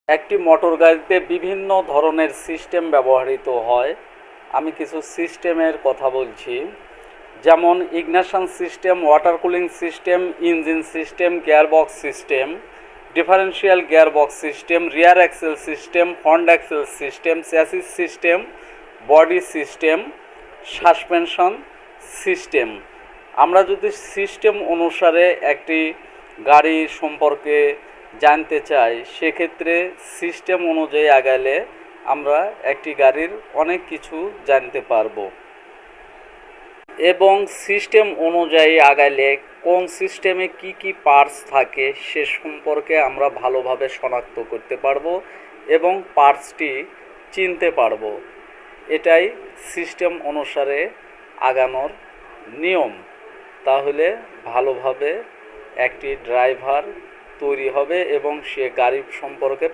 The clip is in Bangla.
একটি মোটর গাড়িতে বিভিন্ন ধরনের সিস্টেম ব্যবহৃত হয়। আমি কিছু সিস্টেমের কথা বলছি, যেমন ignition system, water cooling system, engine system, gearbox system, differential gearbox system, rear axle system, front axle system, chassis system, body system, suspension system. আমরা যদি সিস্টেম অনুসারে একটি গাড়ি সম্পর্কে জানতে চাই, সেক্ষেত্রে সিস্টেম অনুযায়ী আগালে আমরা একটি গাড়ির অনেক কিছু জানতে পারবো এবং সিস্টেম অনুযায়ী আগালে কোন সিস্টেমে কি কি পার্টস থাকে সে সম্পর্কে আমরা ভালোভাবে শনাক্ত করতে পারবো এবং পার্টসটি চিনতে পারবো। এটাই সিস্টেম অনুসারে আগানোর নিয়ম। তাহলে ভালোভাবে একটি ড্রাইভার তৈরি হবে এবং সে গাড়ি সম্পর্কে